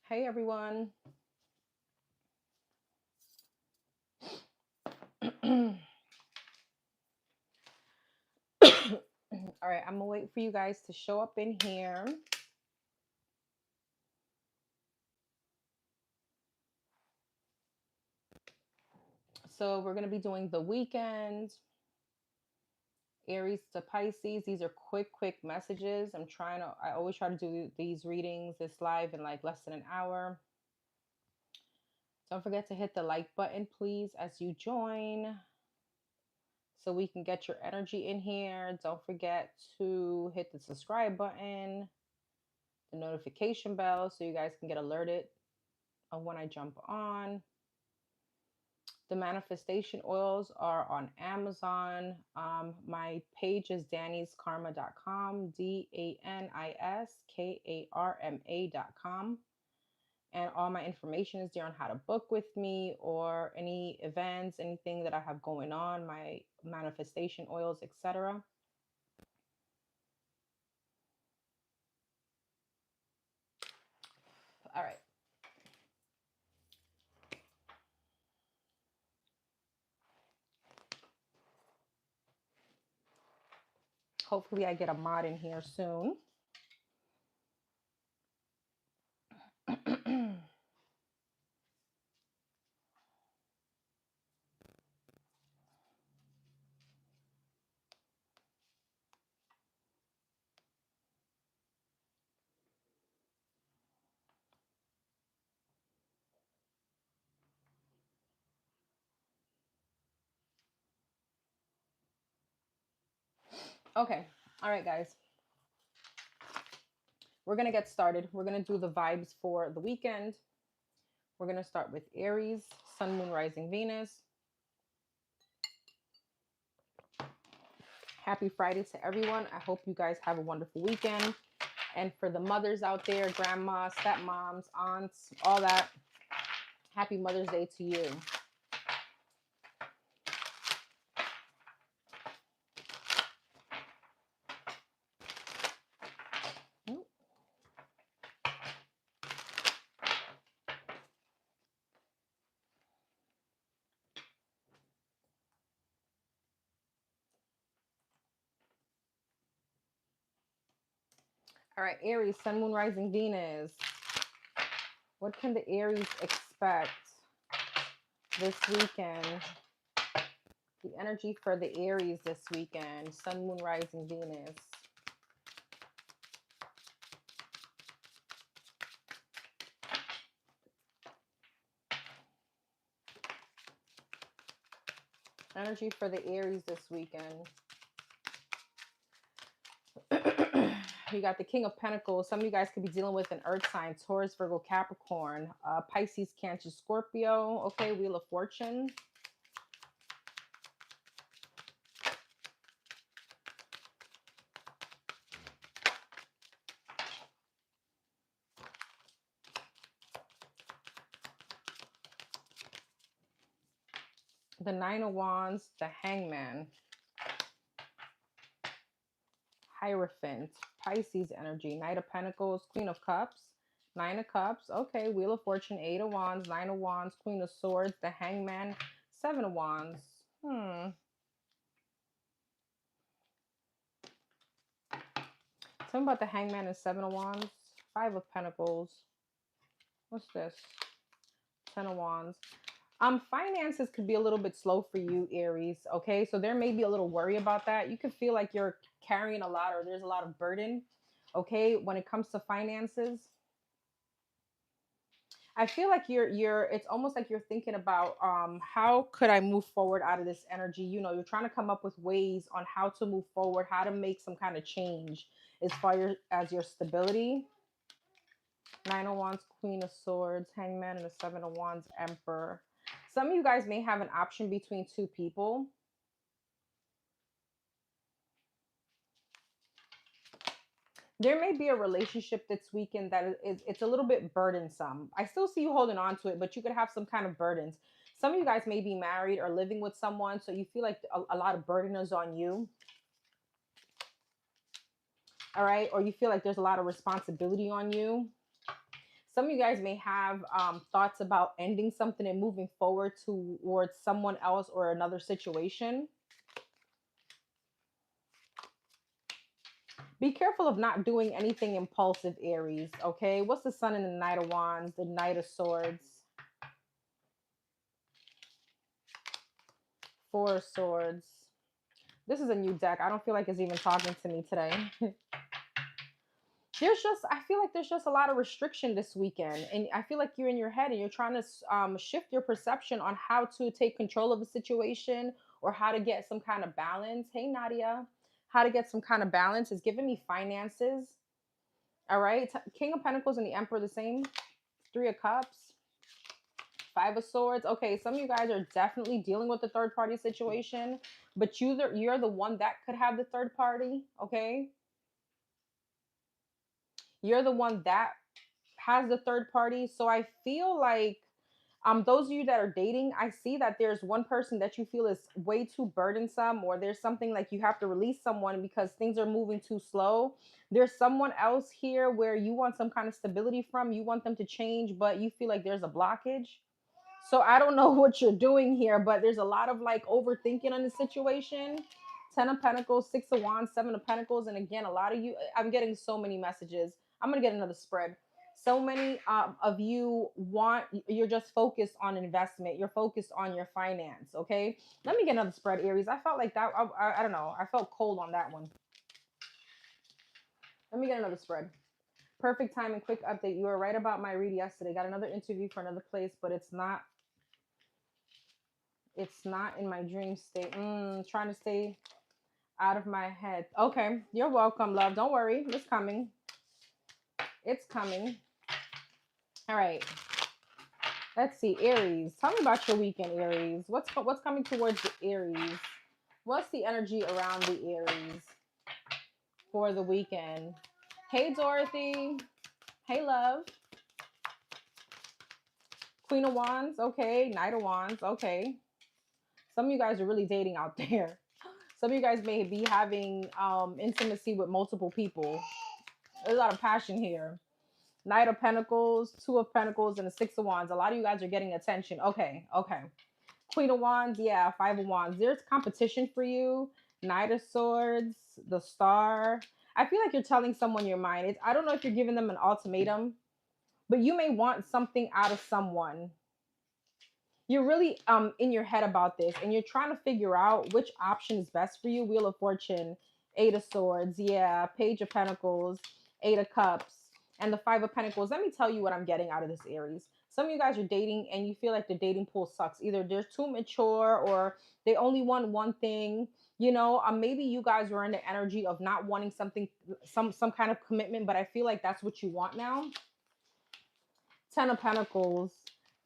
Hey everyone. All right, I'm gonna wait for you guys to show up in here. So we're gonna be doing the weekend, Aries to Pisces. These are quick messages. I always try to do these readings, this live in like less than an hour. Don't forget to hit the like button, please, as you join so we can get your energy in here. Don't forget to hit the subscribe button, the notification bell, so you guys can get alerted of when I jump on. The manifestation oils are on Amazon. My page is daniskarma.com, DANISKARMA.com. And all my information is there on how to book with me or any events, anything that I have going on, my manifestation oils, etc. All right. Hopefully I get a mod in here soon. Okay. All right, guys. We're going to get started. We're going to do the vibes for the weekend. We're going to start with Aries, Sun, Moon, Rising, Venus. Happy Friday to everyone. I hope you guys have a wonderful weekend. And for the mothers out there, grandma, stepmoms, aunts, all that, happy Mother's Day to you. All right, Aries, Sun, Moon, Rising, Venus. What can the Aries expect this weekend? The energy for the Aries this weekend, Sun, Moon, Rising, Venus. Energy for the Aries this weekend. You got the King of Pentacles. Some of you guys could be dealing with an earth sign, Taurus, Virgo, Capricorn, Pisces, Cancer, Scorpio. Okay, Wheel of Fortune. The Nine of Wands, the Hangman. Hierophant, Pisces energy, Knight of Pentacles, Queen of Cups, Nine of Cups. Okay, Wheel of Fortune, Eight of Wands, Nine of Wands, Queen of Swords, the Hangman, Seven of Wands. Tell me about the Hangman and Seven of Wands. Five of Pentacles. What's this? Ten of Wands. Finances could be a little bit slow for you, Aries. Okay, so there may be a little worry about that. You could feel like you're carrying a lot, or there's a lot of burden. Okay, when it comes to finances, I feel like it's almost like you're thinking about how could I move forward out of this energy? You know, you're trying to come up with ways on how to move forward, how to make some kind of change as far as your stability. Nine of Wands, Queen of Swords, Hangman, and the Seven of Wands, Emperor. Some of you guys may have an option between two people. There may be a relationship this weekend that it's a little bit burdensome. I still see you holding on to it, but you could have some kind of burdens. Some of you guys may be married or living with someone, so you feel like a lot of burden is on you. All right, or you feel like there's a lot of responsibility on you. Some of you guys may have thoughts about ending something and moving forward towards someone else or another situation. Be careful of not doing anything impulsive, Aries, okay? What's the Sun in the Knight of Wands, the Knight of Swords, Four of Swords. This is a new deck. I don't feel like it's even talking to me today. I feel like there's just a lot of restriction this weekend. And I feel like you're in your head and you're trying to shift your perception on how to take control of a situation or how to get some kind of balance. Hey, Nadia. How to get some kind of balance is giving me finances. All right. King of Pentacles and the Emperor the same. Three of Cups. Five of Swords. Okay, some of you guys are definitely dealing with the third party situation, but you're the one that could have the third party, okay? You're the one that has the third party. So I feel like those of you that are dating, I see that there's one person that you feel is way too burdensome, or there's something like you have to release someone because things are moving too slow. There's someone else here where you want some kind of stability from, you want them to change, but you feel like there's a blockage. So I don't know what you're doing here, but there's a lot of like overthinking on the situation. 10 of Pentacles, 6 of Wands, 7 of Pentacles. And again, a lot of you, I'm getting so many messages. I'm going to get another spread. So many of you you're just focused on investment. You're focused on your finance. Okay. Let me get another spread, Aries. I felt like that. I don't know. I felt cold on that one. Let me get another spread. Perfect time and quick update. You were right about my read yesterday. Got another interview for another place, but it's not in my dream state. Trying to stay out of my head. Okay, you're welcome, love. Don't worry. It's coming. It's coming. All right. Let's see, Aries. Tell me about your weekend, Aries. What's coming towards the Aries? What's the energy around the Aries for the weekend? Hey, Dorothy. Hey, love. Queen of Wands. Okay. Knight of Wands. Okay. Some of you guys are really dating out there. Some of you guys may be having intimacy with multiple people. There's a lot of passion here. Knight of Pentacles, Two of Pentacles, and the Six of Wands. A lot of you guys are getting attention. Okay, okay. Queen of Wands, yeah, Five of Wands. There's competition for you. Knight of Swords, the Star. I feel like you're telling someone your mind. I don't know if you're giving them an ultimatum, but you may want something out of someone. You're really in your head about this, and you're trying to figure out which option is best for you. Wheel of Fortune, Eight of Swords, yeah, Page of Pentacles, Eight of Cups, and the Five of Pentacles. Let me tell you what I'm getting out of this, Aries. Some of you guys are dating and you feel like the dating pool sucks. Either they're too mature or they only want one thing. You know, maybe you guys were in the energy of not wanting something, some kind of commitment, but I feel like that's what you want now. 10 of Pentacles,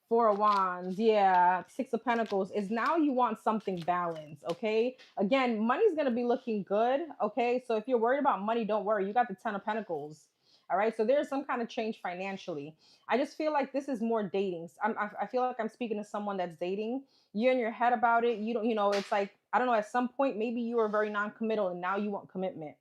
Four of Wands, yeah, Six of Pentacles is now you want something balanced, okay? Again, money's going to be looking good, okay? So if you're worried about money, don't worry. You got the 10 of Pentacles, all right? So there's some kind of change financially. I just feel like this is more dating. I feel like I'm speaking to someone that's dating. You're in your head about it. You don't, it's like, I don't know, at some point, maybe you were very non-committal and now you want commitment.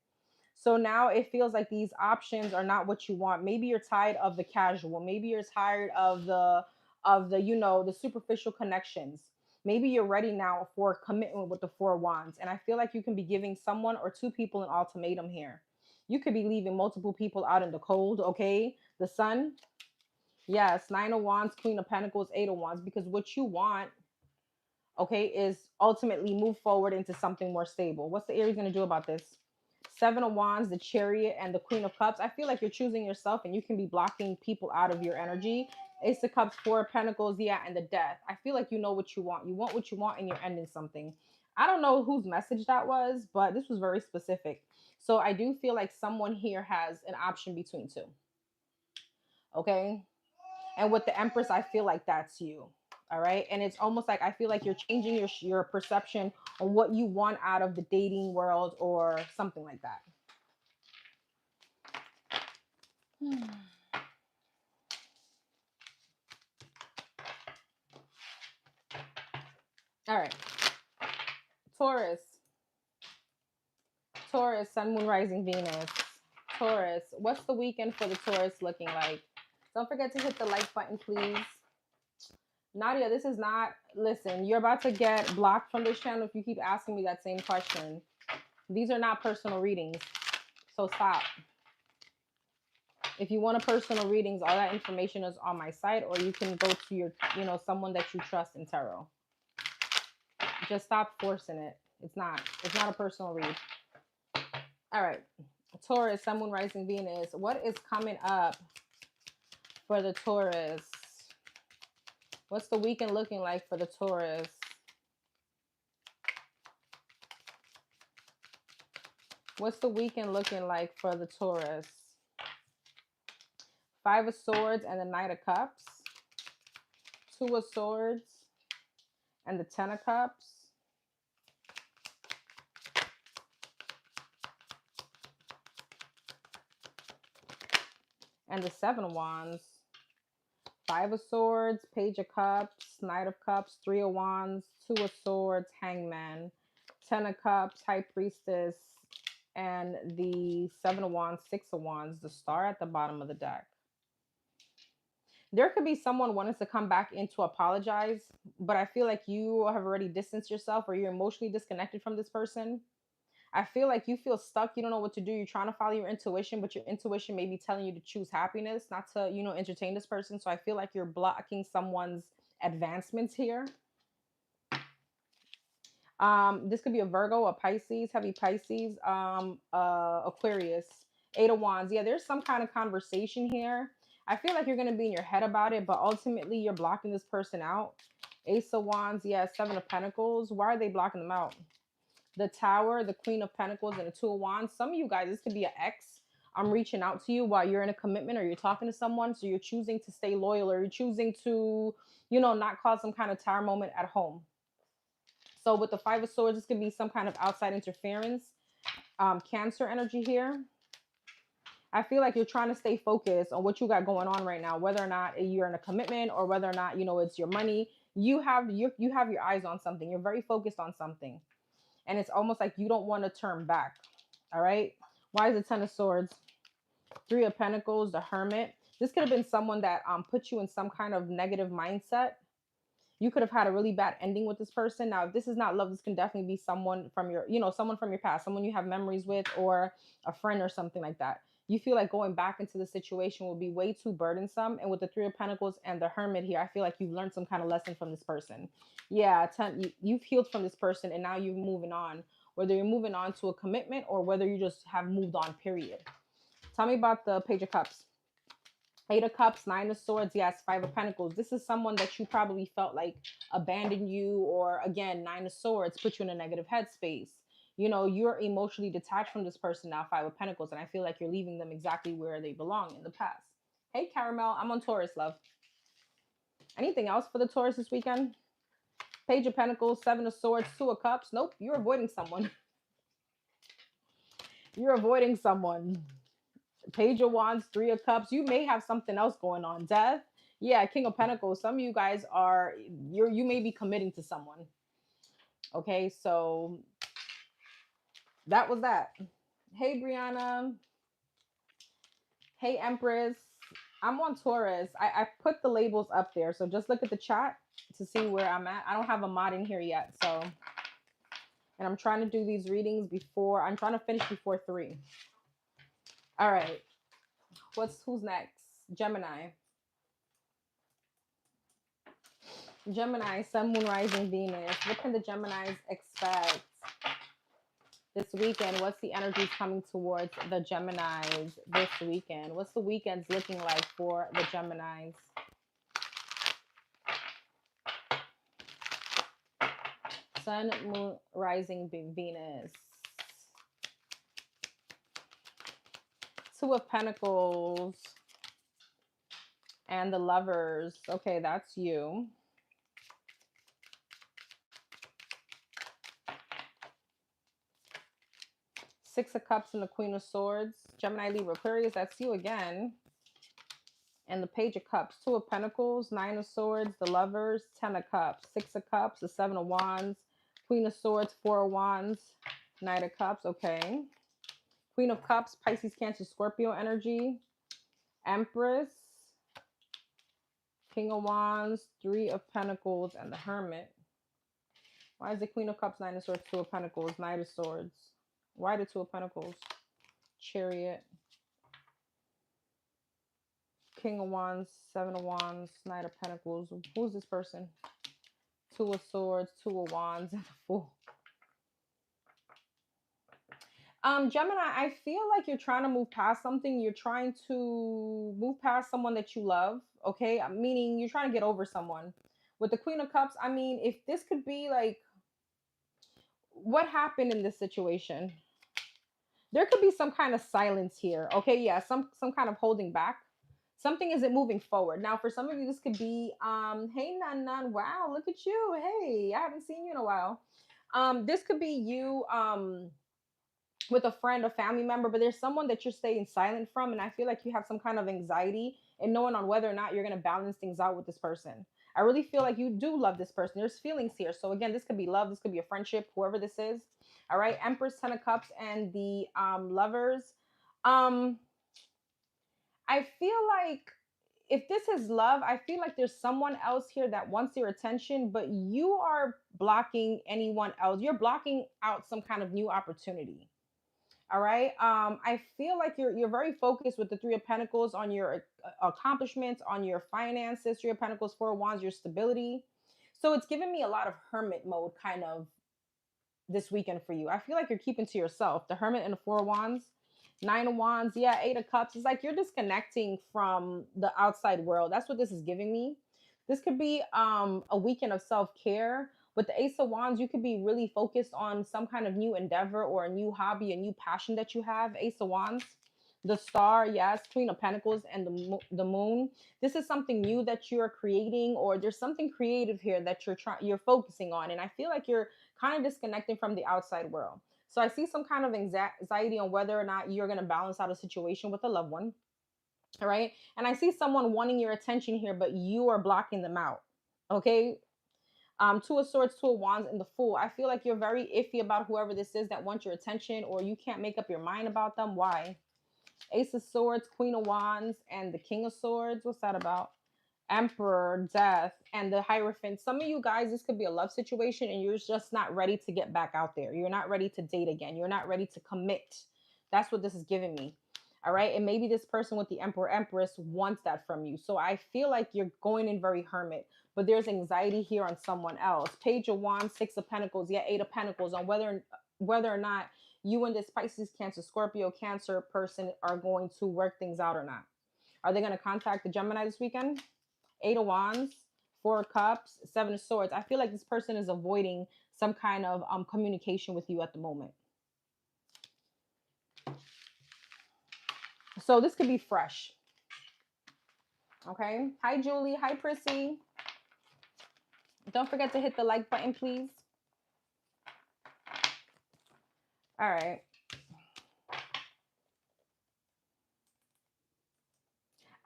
So now it feels like these options are not what you want. Maybe you're tired of the casual. Maybe you're tired of the the superficial connections. Maybe you're ready now for commitment with the Four of Wands. And I feel like you can be giving someone or two people an ultimatum here. You could be leaving multiple people out in the cold, okay? The Sun. Yes, Nine of Wands, Queen of Pentacles, Eight of Wands, because what you want, okay, is ultimately move forward into something more stable. What's the Aries going to do about this? Seven of Wands, the Chariot, and the Queen of Cups. I feel like you're choosing yourself and you can be blocking people out of your energy. Ace of Cups, Four of Pentacles, yeah, and the Death. I feel like you know what you want. You want what you want and you're ending something. I don't know whose message that was, but this was very specific. So I do feel like someone here has an option between two. Okay? And with the Empress, I feel like that's you. All right. And it's almost like I feel like you're changing your perception on what you want out of the dating world or something like that. All right. Taurus. Taurus, Sun, Moon, Rising, Venus. Taurus. What's the weekend for the Taurus looking like? Don't forget to hit the like button, please. Nadia, this is not, listen, you're about to get blocked from this channel if you keep asking me that same question. These are not personal readings, so stop. If you want a personal readings, all that information is on my site, or you can go to your, someone that you trust in tarot. Just stop forcing it. It's not a personal read. All right. Taurus, Sun, Moon, Rising, Venus. What is coming up for the Taurus? What's the weekend looking like for the Taurus? What's the weekend looking like for the Taurus? Five of Swords and the Knight of Cups. Two of Swords and the Ten of Cups. And the Seven of Wands. Five of Swords, Page of Cups, Knight of Cups, Three of Wands, Two of Swords, Hangman, Ten of Cups, High Priestess, and the Seven of Wands, Six of Wands, the Star at the bottom of the deck. There could be someone wanting to come back in to apologize, but I feel like you have already distanced yourself, or you're emotionally disconnected from this person. I feel like you feel stuck. You don't know what to do. You're trying to follow your intuition, but your intuition may be telling you to choose happiness, not to, entertain this person. So I feel like you're blocking someone's advancements here. This could be a Virgo, a Pisces, heavy Pisces, Aquarius, Eight of Wands. Yeah, there's some kind of conversation here. I feel like you're going to be in your head about it, but ultimately you're blocking this person out. Ace of Wands, yeah, Seven of Pentacles. Why are they blocking them out? The Tower, the Queen of Pentacles, and the Two of Wands. Some of you guys, this could be an ex. I'm reaching out to you while you're in a commitment, or you're talking to someone, so you're choosing to stay loyal, or you're choosing to, not cause some kind of tower moment at home. So with the Five of Swords, this could be some kind of outside interference. Cancer energy here. I feel like you're trying to stay focused on what you got going on right now, whether or not you're in a commitment, or whether or not, it's your money. You have your eyes on something. You're very focused on something. And it's almost like you don't want to turn back. All right. Why is the Ten of Swords? Three of Pentacles, the Hermit. This could have been someone that put you in some kind of negative mindset. You could have had a really bad ending with this person. Now, if this is not love, this can definitely be someone from your, someone from your past, someone you have memories with, or a friend or something like that. You feel like going back into the situation will be way too burdensome. And with the Three of Pentacles and the Hermit here, I feel like you've learned some kind of lesson from this person. Yeah, you've healed from this person, and now you're moving on. Whether you're moving on to a commitment, or whether you just have moved on, period. Tell me about the Page of Cups. Eight of Cups, Nine of Swords, yes, Five of Pentacles. This is someone that you probably felt like abandoned you, or again, Nine of Swords, put you in a negative headspace. You're emotionally detached from this person now, Five of Pentacles, and I feel like you're leaving them exactly where they belong in the past. Hey, Caramel, I'm on Taurus, love. Anything else for the Taurus this weekend? Page of Pentacles, Seven of Swords, Two of Cups. Nope, you're avoiding someone. You're avoiding someone. Page of Wands, Three of Cups. You may have something else going on. Death. Yeah, King of Pentacles. Some of you guys you may be committing to someone. Okay, so that was that. Hey, Brianna. Hey, Empress. I'm on Taurus. I put the labels up there, so just look at the chat to see where I'm at. I don't have a mod in here yet, so. And I'm trying to do these readings I'm trying to finish before 3. All right. Who's next? Gemini. Gemini, Sun, Moon, Rising, Venus. What can the Geminis expect this weekend? What's the energies coming towards the Geminis this weekend? What's the weekends looking like for the Geminis? Sun, Moon, Rising, Venus. Two of Pentacles and the Lovers. Okay, that's you. Six of Cups and the Queen of Swords. Gemini, Libra, Aquarius, that's you again. And the Page of Cups. Two of Pentacles, Nine of Swords, the Lovers, Ten of Cups. Six of Cups, the Seven of Wands, Queen of Swords, Four of Wands, Knight of Cups. Okay. Queen of Cups, Pisces, Cancer, Scorpio energy. Empress. King of Wands, Three of Pentacles, and the Hermit. Why is the Queen of Cups, Nine of Swords, Two of Pentacles, Knight of Swords? Why the Two of Pentacles? Chariot. King of Wands, Seven of Wands, Knight of Pentacles. Who's this person? Two of Swords, Two of Wands, and the Fool. Gemini, I feel like you're trying to move past something. You're trying to move past someone that you love, okay? Meaning you're trying to get over someone. With the Queen of Cups, I mean, if this could be like, what happened in this situation? There could be some kind of silence here, okay? Yeah, some kind of holding back. Something isn't moving forward. Now, for some of you, this could be, hey, Nan, wow, look at you. Hey, I haven't seen you in a while. This could be you, with a friend or family member, but there's someone that you're staying silent from, and I feel like you have some kind of anxiety and knowing on whether or not you're going to balance things out with this person. I really feel like you do love this person. There's feelings here. So again, this could be love, this could be a friendship, whoever this is. All right, Empress, Ten of Cups, and the Lovers. I feel like if this is love, I feel like there's someone else here that wants your attention, but you are blocking anyone else. You're blocking out some kind of new opportunity. All right. I feel like you're very focused with the Three of Pentacles on your accomplishments, on your finances. Three of Pentacles, Four of Wands, your stability. So it's giving me a lot of hermit mode kind of this weekend for you. I feel like you're keeping to yourself. The Hermit and the Four of Wands, Nine of Wands, yeah, Eight of Cups. It's like you're disconnecting from the outside world. That's what this is giving me. This could be a weekend of self-care. With the Ace of Wands, you could be really focused on some kind of new endeavor or a new hobby, a new passion that you have. Ace of Wands, the Star, yes, Queen of Pentacles, and the Moon. This is something new that you're creating, or there's something creative here that you're focusing on. And I feel like you're kind of disconnecting from the outside world. So I see some kind of anxiety on whether or not you're going to balance out a situation with a loved one. All right. And I see someone wanting your attention here, but you are blocking them out. Okay. Two of Swords, Two of Wands, and the Fool. I feel like you're very iffy about whoever this is that wants your attention, or you can't make up your mind about them. Why? Ace of Swords, Queen of Wands, and the King of Swords. What's that about? Emperor, Death, and the Hierophant. Some of you guys, this could be a love situation, and you're just not ready to get back out there. You're not ready to date again. You're not ready to commit. That's what this is giving me. All right. And maybe this person with the Emperor, Empress wants that from you. So I feel like you're going in very hermit, but there's anxiety here on someone else. Page of Wands, Six of Pentacles, yeah, Eight of Pentacles, on whether or not you and this Pisces, Cancer, Scorpio, Cancer person are going to work things out or not. Are they going to contact the Gemini this weekend? Eight of Wands, Four of Cups, Seven of Swords. I feel like this person is avoiding some kind of communication with you at the moment. So this could be fresh. Okay. Hi, Julie. Hi, Prissy. Don't forget to hit the like button, please. All right.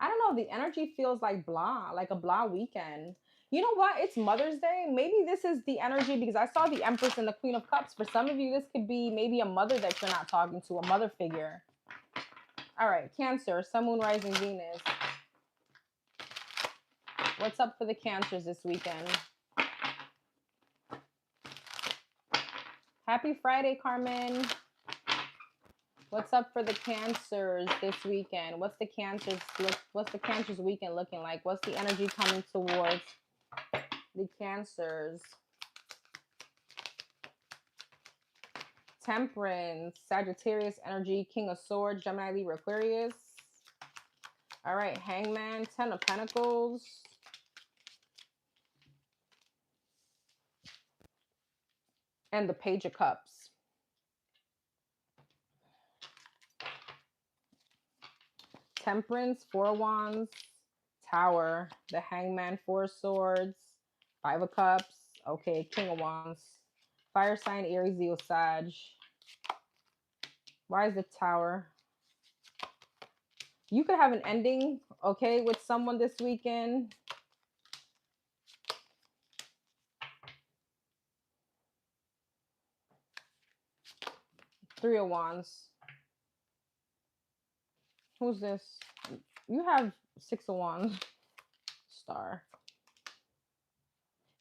I don't know. The energy feels like blah, like a blah weekend. You know what? It's Mother's Day. Maybe this is the energy because I saw the Empress and the Queen of Cups. For some of you, this could be maybe a mother that you're not talking to, a mother figure. All right. Cancer, Sun, Moon, Rising, Venus. What's up for the Cancers this weekend? Happy Friday, Carmen. What's up for the Cancers this weekend? What's the Cancers weekend looking like? What's the energy coming towards the Cancers? Temperance, Sagittarius energy, King of Swords, Gemini, Libra, Aquarius. All right, Hangman, Ten of Pentacles. And the Page of Cups. Temperance, Four of Wands, Tower, the Hangman, Four of Swords, Five of Cups. Okay, King of Wands. Fire sign, Aries, Leo, Sag. Why is the Tower? You could have an ending, okay, with someone this weekend. Three of Wands. Who's this? You have Six of Wands. Star.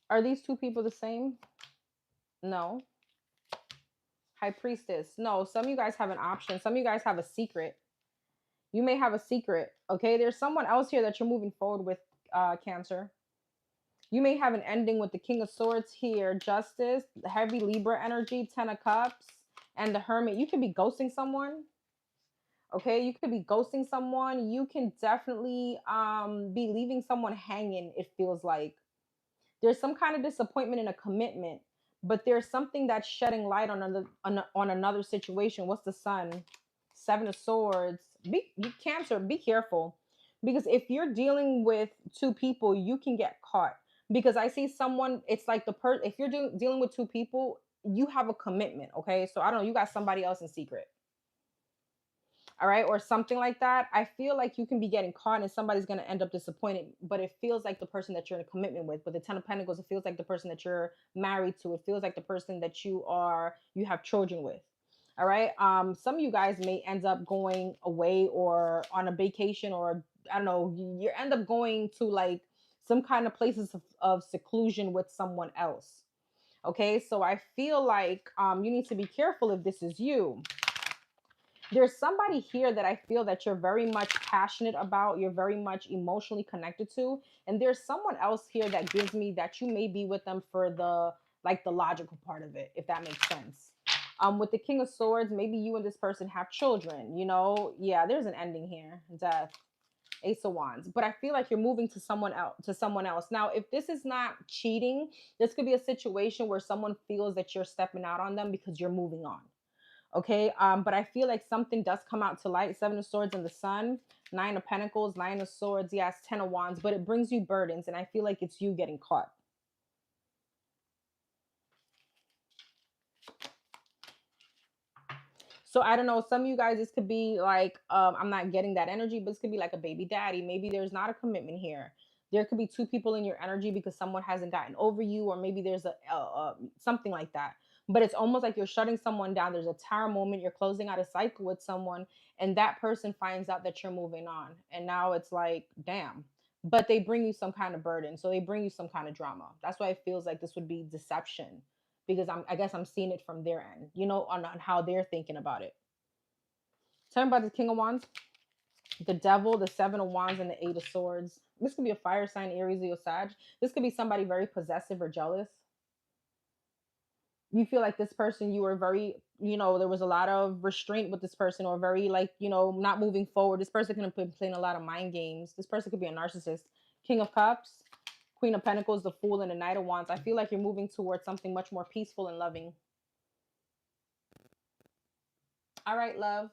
Are these two people the same? No. High Priestess. No, some of you guys have an option. Some of you guys have a secret. You may have a secret, okay? There's someone else here that you're moving forward with, Cancer. You may have an ending with the King of Swords here, Justice, the heavy Libra energy, 10 of Cups, and the Hermit. You could be ghosting someone, okay? You could be ghosting someone. You can definitely be leaving someone hanging, it feels like. There's some kind of disappointment in a commitment, but there's something that's shedding light on another situation. What's the Sun? 7 of Swords. Cancer, be careful, because if you're dealing with two people, you can get caught. Because I see someone, it's like if you're dealing with two people, you have a commitment, okay? So I don't know, you got somebody else in secret, all right, or something like that. I feel like you can be getting caught and somebody's going to end up disappointed, but it feels like the person that you're in a commitment with. But the 10 of Pentacles, it feels like the person that you're married to. It feels like the person that you have children with. All right. Some of you guys may end up going away or on a vacation, or I don't know, you end up going to like some kind of places of seclusion with someone else. Okay, so I feel like you need to be careful if this is you. There's somebody here that I feel that you're very much passionate about, you're very much emotionally connected to, and there's someone else here that gives me that you may be with them for the logical part of it, if that makes sense. With the King of Swords, maybe you and this person have children, you know. Yeah, there's an ending here, death. Ace of Wands. But I feel like you're moving to someone else. Now, if this is not cheating, this could be a situation where someone feels that you're stepping out on them because you're moving on. Okay, but I feel like something does come out to light. 7 of Swords and the Sun, 9 of Pentacles, 9 of Swords, yes, 10 of Wands, but it brings you burdens, and I feel like it's you getting caught. So I don't know, some of you guys, this could be like, I'm not getting that energy, but this could be like a baby daddy. Maybe there's not a commitment here. There could be two people in your energy because someone hasn't gotten over you, or maybe there's something like that. But it's almost like you're shutting someone down. There's a tower moment. You're closing out a cycle with someone, and that person finds out that you're moving on. And now it's like, damn. But they bring you some kind of burden. So they bring you some kind of drama. That's why it feels like this would be deception, because I guess I'm seeing it from their end, you know, on how they're thinking about it. Tell me about the King of Wands, the Devil, the 7 of Wands, and the 8 of Swords. This could be a fire sign, Aries, Leo, Sag. This could be somebody very possessive or jealous. You feel like this person, you were very, you know, there was a lot of restraint with this person, or very like, you know, not moving forward. This person could have been playing a lot of mind games. This person could be a narcissist. King of Cups, Queen of Pentacles, the Fool, and the Knight of Wands. I feel like you're moving towards something much more peaceful and loving. All right, love.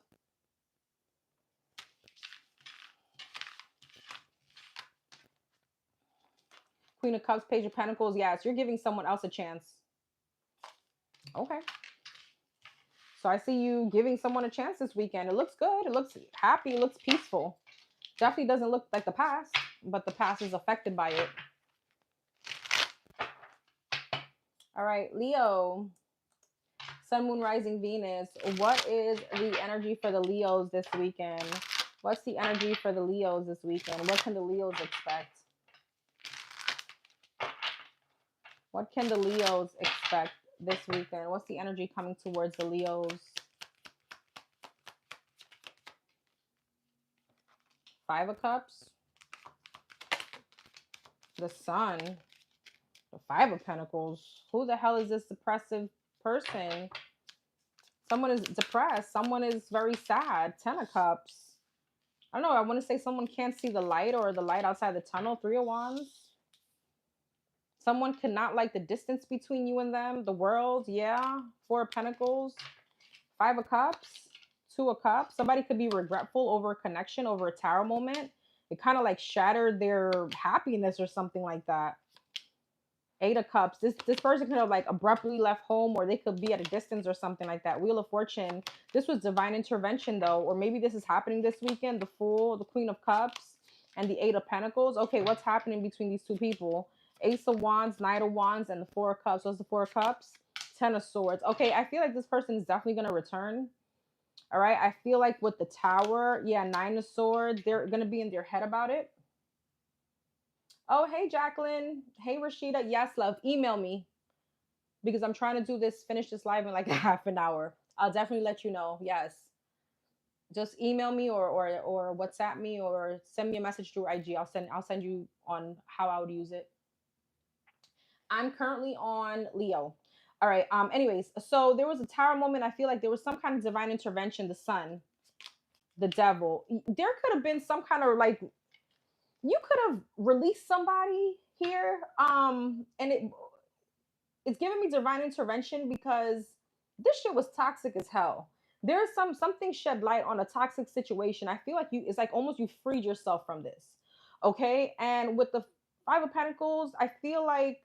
Queen of Cups, Page of Pentacles. Yes, you're giving someone else a chance. Okay. So I see you giving someone a chance this weekend. It looks good. It looks happy. It looks peaceful. Definitely doesn't look like the past, but the past is affected by it. All right, Leo. Sun, Moon, Rising, Venus. What is the energy for the Leos this weekend? What's the energy for the Leos this weekend? What can the Leos expect? What can the Leos expect this weekend? What's the energy coming towards the Leos? 5 of Cups. The Sun. The 5 of Pentacles. Who the hell is this depressive person? Someone is depressed. Someone is very sad. 10 of Cups. I don't know. I want to say someone can't see the light, or the light outside the tunnel. 3 of Wands. Someone cannot like the distance between you and them. The world. Yeah. 4 of Pentacles. 5 of Cups. 2 of Cups. Somebody could be regretful over a connection, over a tower moment. It kind of like shattered their happiness or something like that. 8 of Cups. This person could have like abruptly left home, or they could be at a distance or something like that. Wheel of Fortune. This was divine intervention though, or maybe this is happening this weekend. The Fool, the Queen of Cups, and the 8 of Pentacles. Okay, what's happening between these two people? Ace of Wands, Knight of Wands, and the 4 of Cups. What's the 4 of Cups? 10 of Swords. Okay, I feel like this person is definitely going to return. All right, I feel like with the Tower, yeah, 9 of Swords, they're going to be in their head about it. Oh, hey, Jacqueline. Hey, Rashida. Yes, love. Email me because I'm trying to do this, finish this live in like a half an hour. I'll definitely let you know. Yes. Just email me or WhatsApp me or send me a message through IG. I'll send you on how I would use it. I'm currently on Leo. All right. Anyways, so there was a tower moment. I feel like there was some kind of divine intervention. The sun, the devil. There could have been some kind of like you could have released somebody here. And it's giving me divine intervention because this shit was toxic as hell. There's something shed light on a toxic situation. I feel like you it's like almost you freed yourself from this. Okay? And with the 5 of Pentacles, I feel like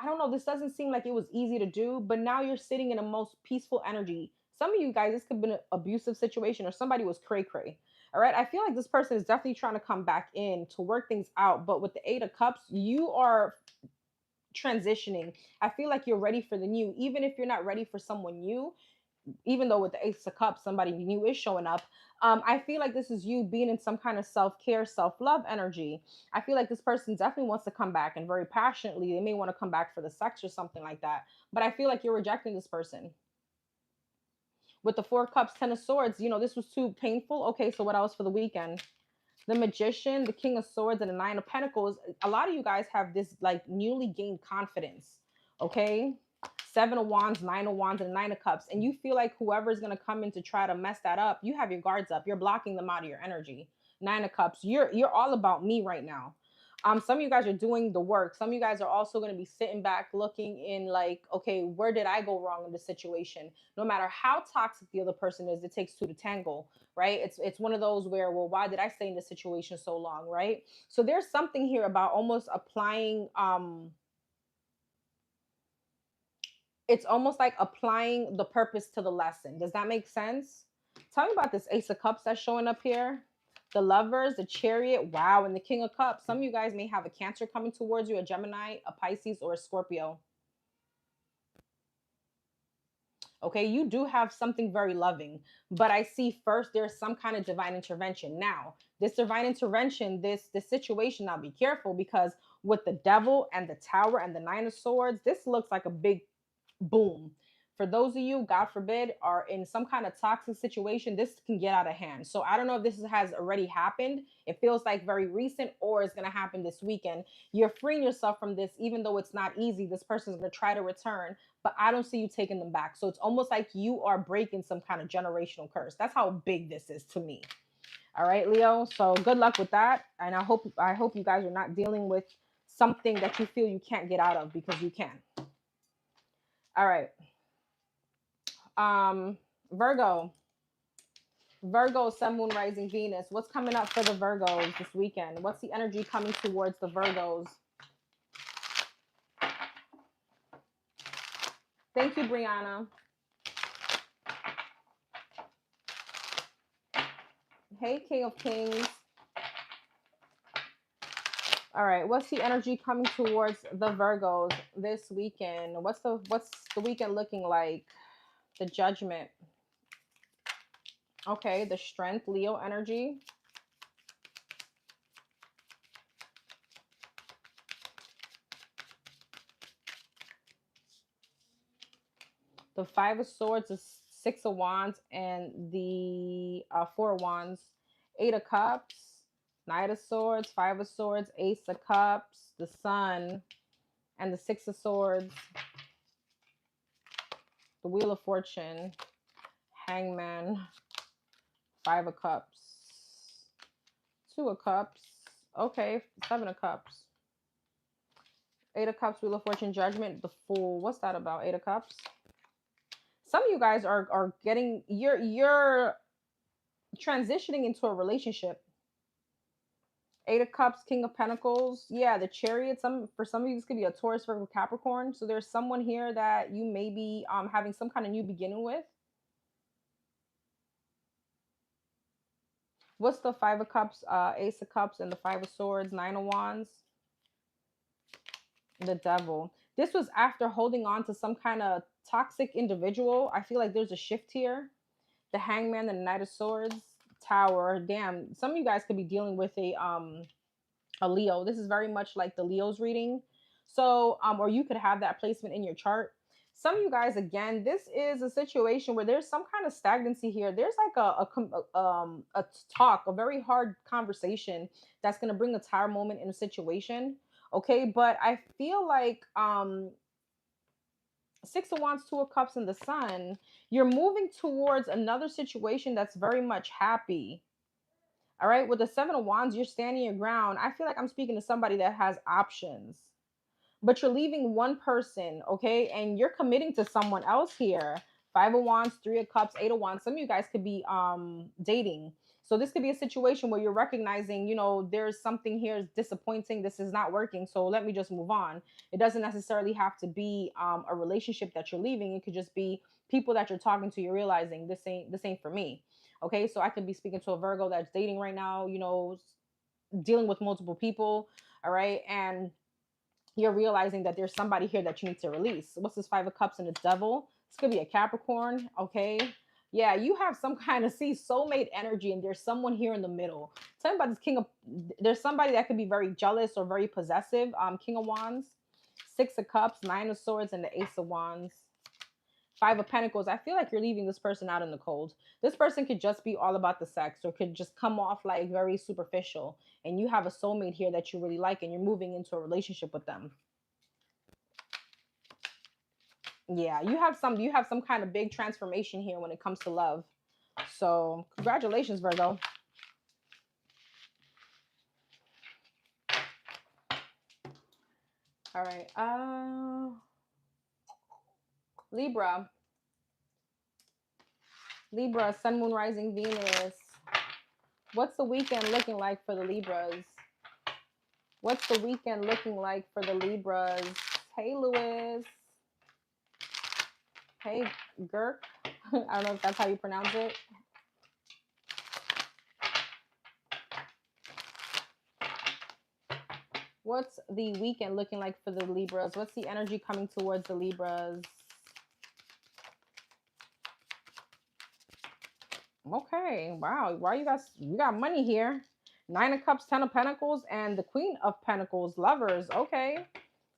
I don't know, this doesn't seem like it was easy to do, but now you're sitting in a most peaceful energy. Some of you guys, this could have been an abusive situation or somebody was cray cray. All right. I feel like this person is definitely trying to come back in to work things out. But with the 8 of Cups, you are transitioning. I feel like you're ready for the new, even if you're not ready for someone new, even though with the Ace of Cups, somebody new is showing up. I feel like this is you being in some kind of self-care, self-love energy. I feel like this person definitely wants to come back and very passionately. They may want to come back for the sex or something like that. But I feel like you're rejecting this person. With the 4 of Cups, 10 of Swords, this was too painful. Okay, so what else for the weekend? The Magician, the King of Swords, and the 9 of Pentacles. A lot of you guys have this like newly gained confidence. Okay. 7 of Wands, 9 of Wands, and 9 of Cups. And you feel like whoever is going to come in to try to mess that up, you have your guards up. You're blocking them out of your energy. 9 of Cups. You're all about me right now. Some of you guys are doing the work. Some of you guys are also going to be sitting back looking in like, okay, where did I go wrong in this situation? No matter how toxic the other person is, it takes two to tangle, right? It's one of those where, well, why did I stay in this situation so long, right? So there's something here about almost applying it's almost like applying the purpose to the lesson. Does that make sense? Tell me about this Ace of Cups that's showing up here. The Lovers, the Chariot, wow, and the King of Cups. Some of you guys may have a Cancer coming towards you, a Gemini, a Pisces, or a Scorpio. Okay, you do have something very loving, but I see first there's some kind of divine intervention. Now, this divine intervention, this situation, now be careful because with the Devil and the Tower and the 9 of Swords, this looks like a big boom. For those of you, God forbid, are in some kind of toxic situation, this can get out of hand. So I don't know if this has already happened. It feels like very recent, or it's going to happen this weekend. You're freeing yourself from this, even though it's not easy. This person's going to try to return, but I don't see you taking them back. So it's almost like you are breaking some kind of generational curse. That's how big this is to me. All right, Leo. So good luck with that. And I hope you guys are not dealing with something that you feel you can't get out of, because you can. All right. Virgo. Virgo, Sun, Moon, Rising, Venus. What's coming up for the Virgos this weekend? What's the energy coming towards the Virgos? Thank you, Brianna. Hey, King of Kings. All right, what's the energy coming towards the Virgos this weekend? What's the weekend looking like? The Judgment. Okay, the Strength, Leo energy. The 5 of Swords, the 6 of Wands, and the 4 of Wands. 8 of Cups, Knight of Swords, 5 of Swords, Ace of Cups, the Sun, and the 6 of Swords. The Wheel of Fortune, Hangman, 5 of Cups, 2 of Cups. Okay, 7 of Cups. 8 of Cups, Wheel of Fortune, Judgment, the Fool. What's that about? 8 of Cups. Some of you guys are getting you're transitioning into a relationship. 8 of Cups, King of Pentacles. Yeah, the Chariot. For some of you, this could be a Taurus, Virgo, Capricorn. So there's someone here that you may be having some kind of new beginning with. What's the 5 of Cups, Ace of Cups, and the 5 of Swords, 9 of Wands? The Devil. This was after holding on to some kind of toxic individual. I feel like there's a shift here. The Hangman and the Knight of Swords, Tower. Damn, some of you guys could be dealing with a a Leo. This is very much like the Leo's reading. So, or you could have that placement in your chart. Some of you guys, again, this is a situation where there's some kind of stagnancy here. There's like a talk, a very hard conversation that's going to bring a tower moment in a situation. Okay, but I feel like Six of Wands, Two of Cups, and the Sun, you're moving towards another situation that's very much happy. All right, with the Seven of Wands, you're standing your ground. I feel like I'm speaking to somebody that has options, but you're leaving one person, okay, and you're committing to someone else here. Five of Wands, Three of Cups, Eight of Wands. Some of you guys could be dating. So this could be a situation where you're recognizing, you know, there's something here is disappointing. This is not working. So let me just move on. It doesn't necessarily have to be a relationship that you're leaving. It could just be people that you're talking to. You're realizing this ain't for me. Okay, so I could be speaking to a Virgo that's dating right now, you know, dealing with multiple people. All right, and you're realizing that there's somebody here that you need to release. What's this Five of Cups and the Devil? This could be a Capricorn, okay? Yeah, you have some kind of soulmate energy, and there's someone here in the middle. Tell me about this King of. There's somebody that could be very jealous or very possessive. King of Wands, Six of Cups, Nine of Swords, and the Ace of Wands. Five of Pentacles. I feel like you're leaving this person out in the cold. This person could just be all about the sex, or could just come off like very superficial. And you have a soulmate here that you really like, and you're moving into a relationship with them. Yeah, you have some kind of big transformation here when it comes to love. So congratulations, Virgo. All right. Libra. Libra, Sun, Moon, Rising, Venus. What's the weekend looking like for the Libras? What's the weekend looking like for the Libras? Hey, Lewis. Hey, Girk. I don't know if that's how you pronounce it. What's the weekend looking like for the Libras? What's the energy coming towards the Libras? Okay, wow. Why you got money here? Nine of Cups, Ten of Pentacles, and the Queen of Pentacles, lovers. Okay.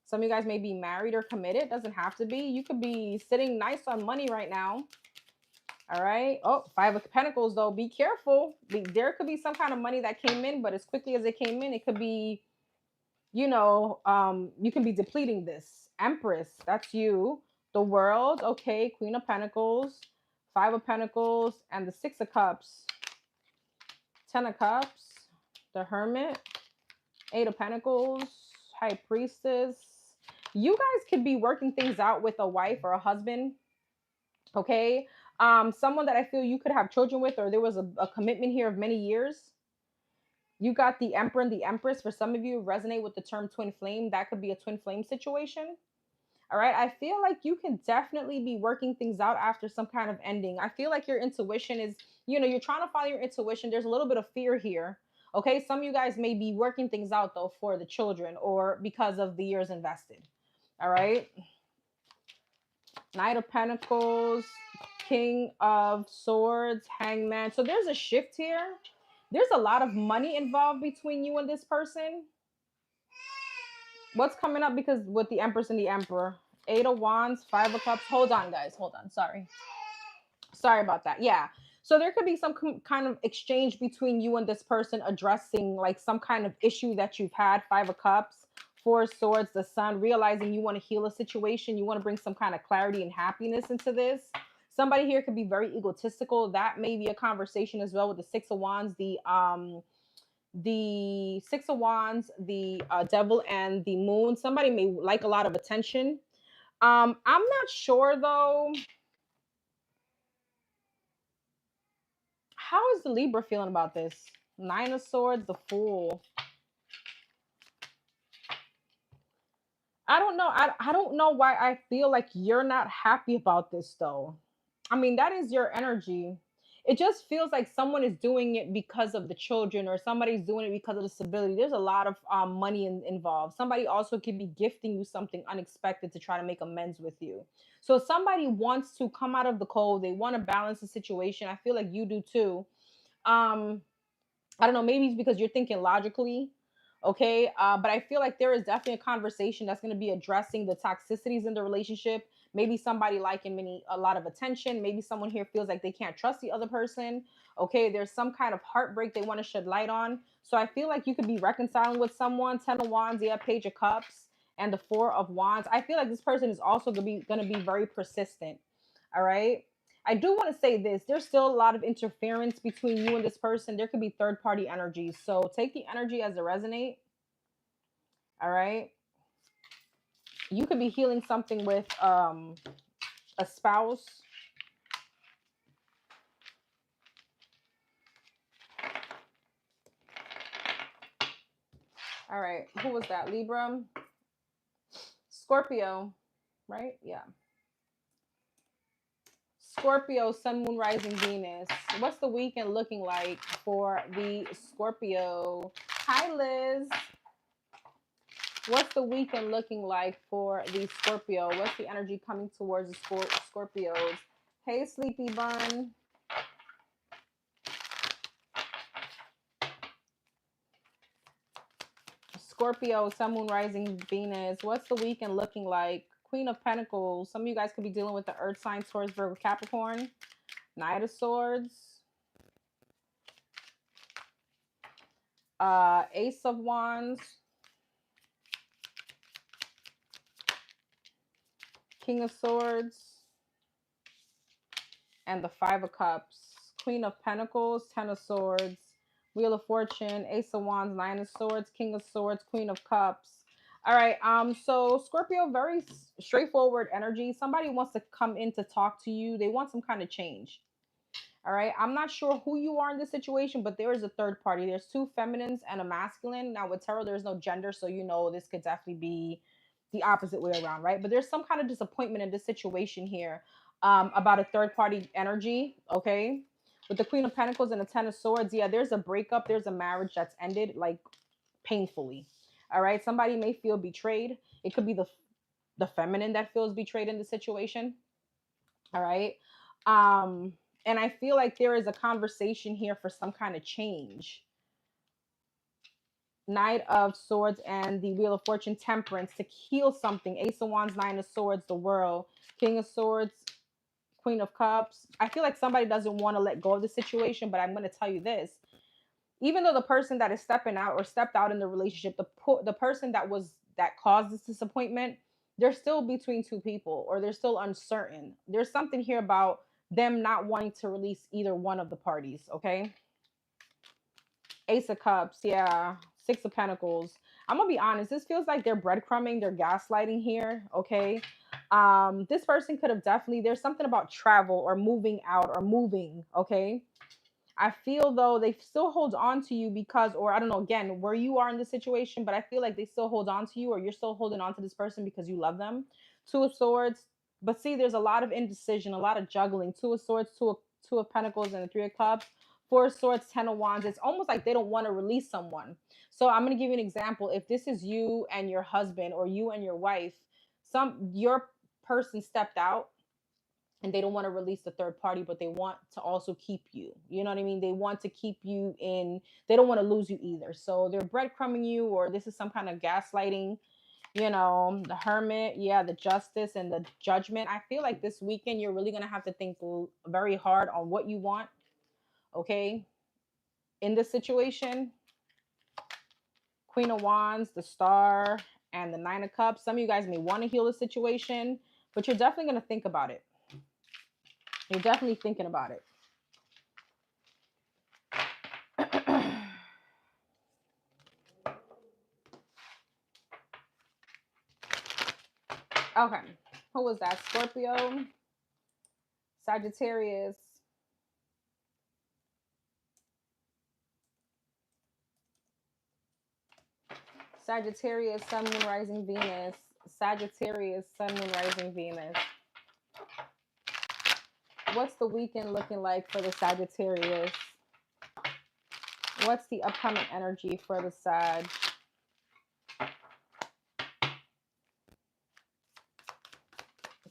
Some of you guys may be married or committed. Doesn't have to be. You could be sitting nice on money right now. All right. Oh, Five of Pentacles, though. Be careful. There could be some kind of money that came in, but as quickly as it came in, it could be, you know, you can be depleting this. Empress, that's you. The World, okay. Queen of Pentacles, Five of Pentacles, and the Six of Cups. Ten of Cups, the Hermit, Eight of Pentacles, High Priestess. You guys could be working things out with a wife or a husband, okay? Someone that I feel you could have children with, or there was a commitment here of many years. You got the Emperor and the Empress. For some of you, resonate with the term twin flame. That could be a twin flame situation. All right. I feel like you can definitely be working things out after some kind of ending. I feel like your intuition is, you know, you're trying to follow your intuition. There's a little bit of fear here. Okay. Some of you guys may be working things out, though, for the children or because of the years invested. All right. Knight of Pentacles, King of Swords, Hangman. So there's a shift here. There's a lot of money involved between you and this person. What's coming up? Because with the Empress and the Emperor, Eight of Wands, Five of Cups. Hold on, guys. Hold on. Sorry about that. Yeah. So there could be some kind of exchange between you and this person addressing like some kind of issue that you've had. Five of Cups, Four of Swords, the Sun, realizing you want to heal a situation. You want to bring some kind of clarity and happiness into this. Somebody here could be very egotistical. That may be a conversation as well with the Six of Wands, the Six of Wands, the Devil, and the Moon. Somebody may like a lot of attention. I'm not sure though. How is the Libra feeling about this? Nine of Swords, the Fool. I don't know. I don't know why I feel like you're not happy about this though. I mean, that is your energy. It just feels like someone is doing it because of the children, or somebody's doing it because of the stability. There's a lot of money involved. Somebody also could be gifting you something unexpected to try to make amends with you. So somebody wants to come out of the cold. They want to balance the situation. I feel like you do too. I don't know. Maybe it's because you're thinking logically. Okay. But I feel like there is definitely a conversation that's going to be addressing the toxicities in the relationship. Maybe somebody liking a lot of attention. Maybe someone here feels like they can't trust the other person. Okay. There's some kind of heartbreak they want to shed light on. So I feel like you could be reconciling with someone. 10 of Wands, yeah, Page of Cups, and the 4 of Wands. I feel like this person is also going to be very persistent. All right. I do want to say this. There's still a lot of interference between you and this person. There could be third party energies. So take the energy as it resonate. All right. You could be healing something with a spouse. All right. Who was that? Libra? Scorpio, right? Yeah. Scorpio, Sun, Moon, Rising, Venus. What's the weekend looking like for the Scorpio? Hi, Liz. What's the weekend looking like for the Scorpio? What's the energy coming towards the Scorpios? Hey, Sleepy Bun. Scorpio, Sun, Moon, Rising, Venus. What's the weekend looking like? Queen of Pentacles. Some of you guys could be dealing with the Earth sign, Taurus, Virgo, Capricorn. Knight of Swords. Ace of Wands. King of Swords. And the 5 of Cups. Queen of Pentacles, 10 of Swords. Wheel of Fortune, Ace of Wands, 9 of Swords, King of Swords, Queen of Cups. All right. So Scorpio, very straightforward energy. Somebody wants to come in to talk to you. They want some kind of change. All right. I'm not sure who you are in this situation, but there is a third party. There's 2 feminines and a masculine. Now with tarot, there's no gender, so this could definitely be the opposite way around, right? But there's some kind of disappointment in this situation here, about a third party energy. Okay. With the Queen of Pentacles and the 10 of Swords, yeah, there's a breakup. There's a marriage that's ended like painfully. All right. Somebody may feel betrayed. It could be the feminine that feels betrayed in the situation. All right. And I feel like there is a conversation here for some kind of change. Knight of Swords and the Wheel of Fortune, Temperance, to heal something. Ace of Wands, 9 of Swords, the World. King of Swords, Queen of Cups. I feel like somebody doesn't want to let go of the situation, but I'm going to tell you this. Even though the person that is stepping out or stepped out in the relationship, the person that caused this disappointment, they're still between 2 people, or they're still uncertain. There's something here about them not wanting to release either one of the parties. Okay. Ace of Cups, yeah. 6 of Pentacles. I'm gonna be honest. This feels like they're breadcrumbing, they're gaslighting here. Okay. This person could have definitely. There's something about travel or moving out or moving. Okay. I feel though they still hold on to you because, or I don't know, again, where you are in this situation, but I feel like they still hold on to you, or you're still holding on to this person because you love them. 2 of Swords. But see, there's a lot of indecision, a lot of juggling. 2 of Swords, two of Pentacles, and the 3 of Cups. 4 of Swords, 10 of Wands. It's almost like they don't want to release someone. So I'm going to give you an example. If this is you and your husband, or you and your wife, your person stepped out and they don't want to release the third party, but they want to also keep you. You know what I mean? They want to keep you in, they don't want to lose you either. So they're breadcrumbing you, or this is some kind of gaslighting. The Hermit, yeah, the Justice and the Judgment. I feel like this weekend you're really going to have to think very hard on what you want, okay, in this situation. Queen of Wands, the Star, and the 9 of Cups. Some of you guys may want to heal the situation, but you're definitely going to think about it. You're definitely thinking about it. Okay. Who was that? Scorpio, Sagittarius, Sagittarius, Sun, Moon, Rising, Venus. Sagittarius, Sun, Moon, Rising, Venus. What's the weekend looking like for the Sagittarius? What's the upcoming energy for the Sag?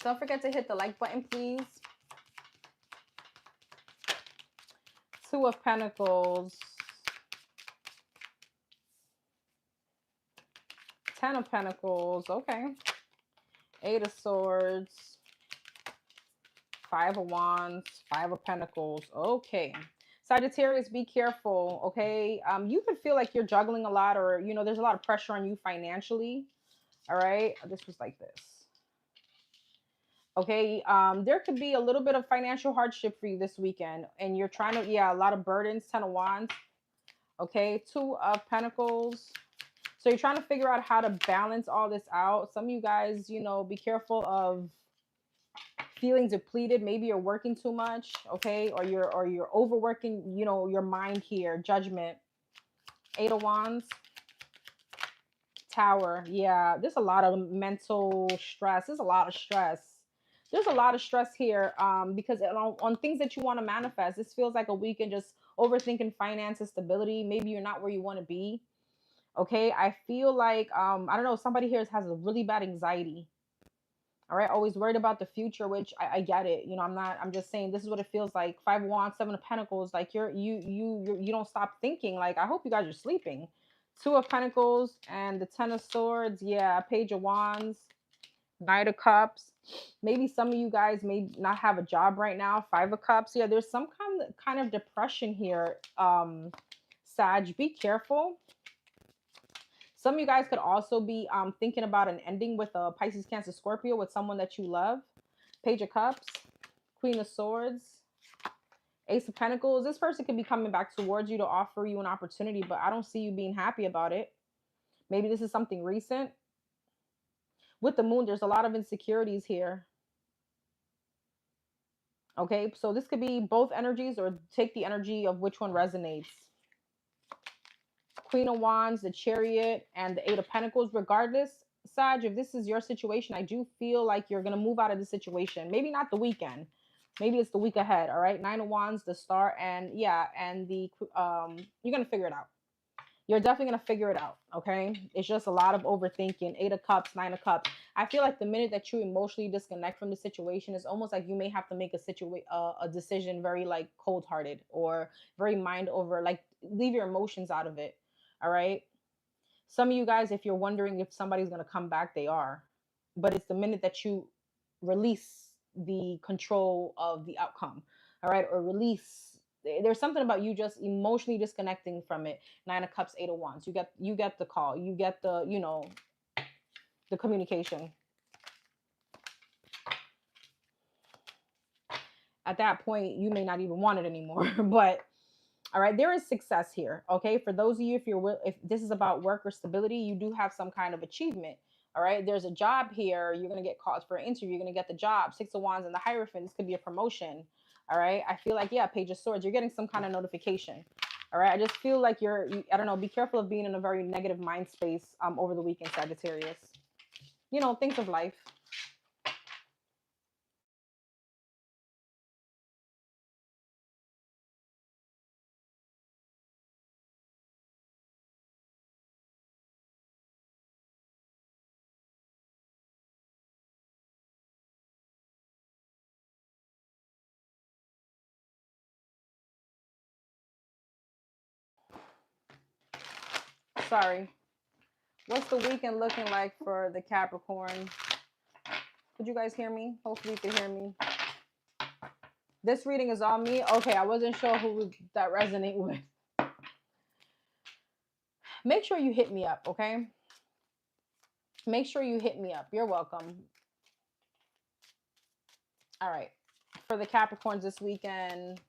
Don't forget to hit the like button, please. 2 of Pentacles. Ten of Pentacles. Okay. Eight of Swords. Five of Wands. Five of Pentacles. Okay. Sagittarius, be careful, okay? You could feel like you're juggling a lot, or, you know, there's a lot of pressure on you financially, all right? This was like this. Okay, there could be a little bit of financial hardship for you this weekend, and you're trying to, yeah, a lot of burdens. Ten of Wands. Okay, Two of Pentacles. So you're trying to figure out how to balance all this out. Some of you guys, you know, be careful of feeling depleted. Maybe you're working too much, okay, or you're overworking, you know, your mind here. Judgment. Eight of Wands. Tower. Yeah, there's a lot of mental stress. There's a lot of stress. There's a lot of stress here, because on things that you want to manifest, this feels like a weekend just overthinking finances, stability. Maybe you're not where you want to be. Okay, I feel like I don't know, somebody here has a really bad anxiety. All right, always worried about the future, which I get it. You know, I'm just saying this is what it feels like. Five of Wands, Seven of Pentacles. Like you don't stop thinking. Like, I hope you guys are sleeping. Two of Pentacles and the Ten of Swords. Yeah, Page of Wands, Knight of Cups. Maybe some of you guys may not have a job right now. Five of Cups. Yeah, there's some kind of depression here. Sag, be careful. Some of you guys could also be thinking about an ending with a Pisces, Cancer, Scorpio, with someone that you love. Page of Cups, Queen of Swords, Ace of Pentacles. This person could be coming back towards you to offer you an opportunity, but I don't see you being happy about it. Maybe this is something recent. With the Moon, there's a lot of insecurities here. Okay, so this could be both energies, or take the energy of which one resonates. Queen of Wands, the Chariot, and the Eight of Pentacles. Regardless, Sag, if this is your situation, I do feel like you're going to move out of the situation. Maybe not the weekend. Maybe it's the week ahead, all right? Nine of Wands, the Star, and yeah, and the, you're going to figure it out. You're definitely going to figure it out, okay? It's just a lot of overthinking. Eight of Cups, Nine of Cups. I feel like the minute that you emotionally disconnect from the situation, it's almost like you may have to make a decision very, like, cold-hearted, or very mind over, like, leave your emotions out of it. All right. Some of you guys, if you're wondering if somebody's going to come back, they are. But it's the minute that you release the control of the outcome. All right. Or release. There's something about you just emotionally disconnecting from it. Nine of Cups, Eight of Wands. You get the call. You get the, you know, the communication. At that point, you may not even want it anymore. But all right, there is success here. Okay, for those of you, if this is about work or stability, you do have some kind of achievement. All right, there's a job here. You're gonna get called for an interview. You're gonna get the job. Six of Wands and the Hierophant. This could be a promotion. All right, I feel like, yeah, Page of Swords. You're getting some kind of notification. All right, I just feel like I don't know. Be careful of being in a very negative mind space over the weekend, Sagittarius. You know, things of life. Sorry. What's the weekend looking like for the Capricorn? Could you guys hear me? Hopefully you can hear me. This reading is on me. Okay, I wasn't sure who that resonate with. Make sure you hit me up, okay? Make sure you hit me up. You're welcome. All right. For the Capricorns this weekend.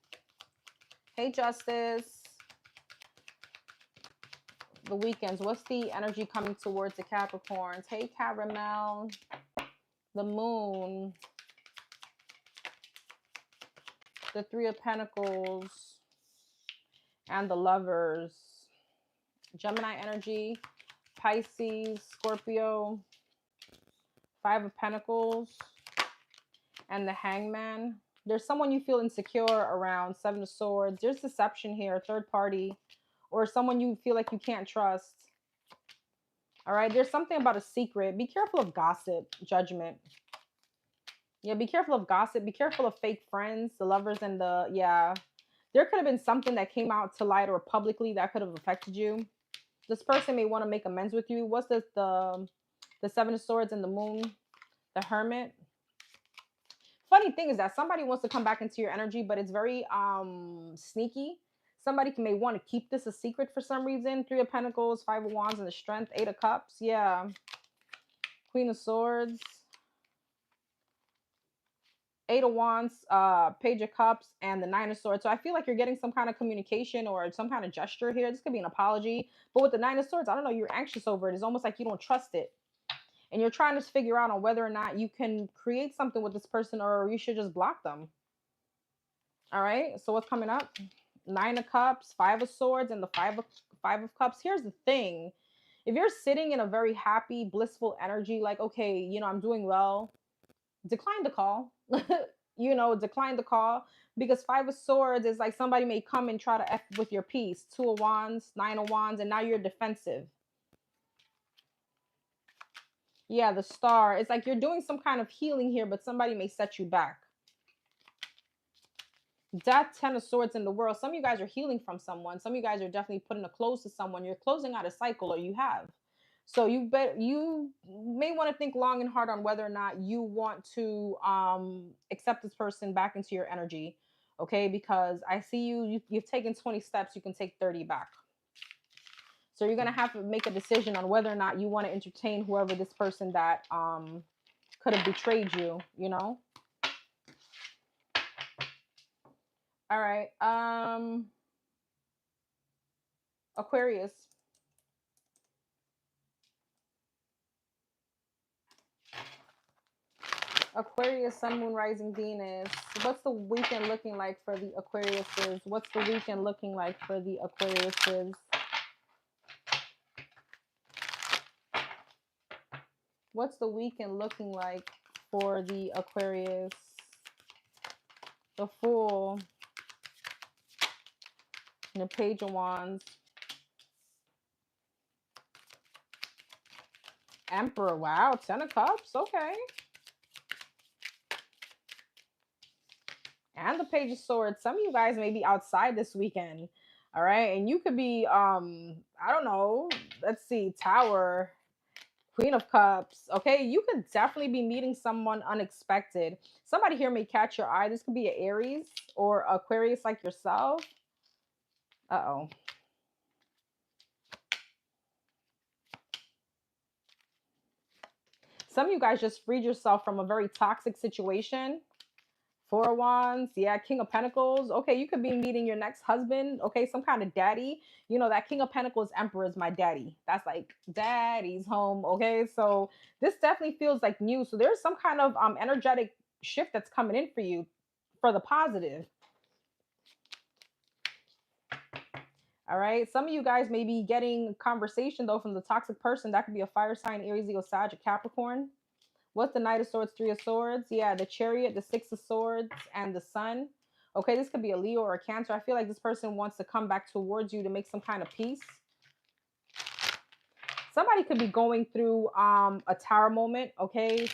Hey, Justice. The weekends. What's the energy coming towards the Capricorns? Hey, Caramel. The Moon. The Three of Pentacles. And the Lovers. Gemini energy. Pisces. Scorpio. Five of Pentacles. And the Hangman. There's someone you feel insecure around. Seven of Swords. There's deception here. Third party. Or someone you feel like you can't trust. All right. There's something about a secret. Be careful of gossip. Judgment. Yeah, be careful of gossip. Be careful of fake friends. The Lovers and the, yeah. There could have been something that came out to light or publicly that could have affected you. This person may want to make amends with you. What's this? The Seven of Swords and the Moon, the Hermit. Funny thing is that somebody wants to come back into your energy, but it's very sneaky. Somebody may want to keep this a secret for some reason. Three of Pentacles, Five of Wands, and the Strength, Eight of Cups. Yeah. Queen of Swords, Eight of Wands, Page of Cups, and the Nine of Swords. So I feel like you're getting some kind of communication or some kind of gesture here. This could be an apology. But with the Nine of Swords, I don't know, you're anxious over it. It's almost like you don't trust it. And you're trying to figure out on whether or not you can create something with this person or you should just block them. All right. So what's coming up? Nine of Cups, Five of Swords, and the Five of Cups. Here's the thing. If you're sitting in a very happy, blissful energy, like, okay, you know, I'm doing well, decline the call. You know, decline the call, because Five of Swords is like somebody may come and try to F with your peace. Two of Wands, Nine of Wands, and now you're defensive. Yeah, the Star. It's like you're doing some kind of healing here, but somebody may set you back. Death, Ten of Swords in the World. Some of you guys are healing from someone. Some of you guys are definitely putting a close to someone. You're closing out a cycle, or you have. So you may want to think long and hard on whether or not you want to accept this person back into your energy. Okay, because I see you've taken 20 steps, you can take 30 back. So you're gonna have to make a decision on whether or not you want to entertain whoever this person that could have betrayed you, you know. All right. Aquarius. Aquarius, Sun, Moon, Rising, Venus. What's the weekend looking like for the Aquariuses? What's the weekend looking like for the Aquariuses? What's the weekend looking like for the Aquarius? The Fool. And the Page of Wands. Emperor. Wow. 10 of Cups. Okay. And the Page of Swords. Some of you guys may be outside this weekend. All right. And you could be, I don't know. Let's see. Tower. Queen of Cups. Okay. You could definitely be meeting someone unexpected. Somebody here may catch your eye. This could be an Aries or Aquarius like yourself. Uh-oh. Some of you guys just freed yourself from a very toxic situation. Four of Wands. Yeah, King of Pentacles. Okay, you could be meeting your next husband. Okay, some kind of daddy. You know, that King of Pentacles Emperor is my daddy. That's like daddy's home. Okay, so this definitely feels like new. So there's some kind of energetic shift that's coming in for you for the positive. All right. Some of you guys may be getting conversation, though, from the toxic person. That could be a fire sign, Aries, Leo, Sagittarius, Capricorn. What's the Knight of Swords, Three of Swords? Yeah, the Chariot, the Six of Swords, and the Sun. Okay, this could be a Leo or a Cancer. I feel like this person wants to come back towards you to make some kind of peace. Somebody could be going through a tower moment. Okay,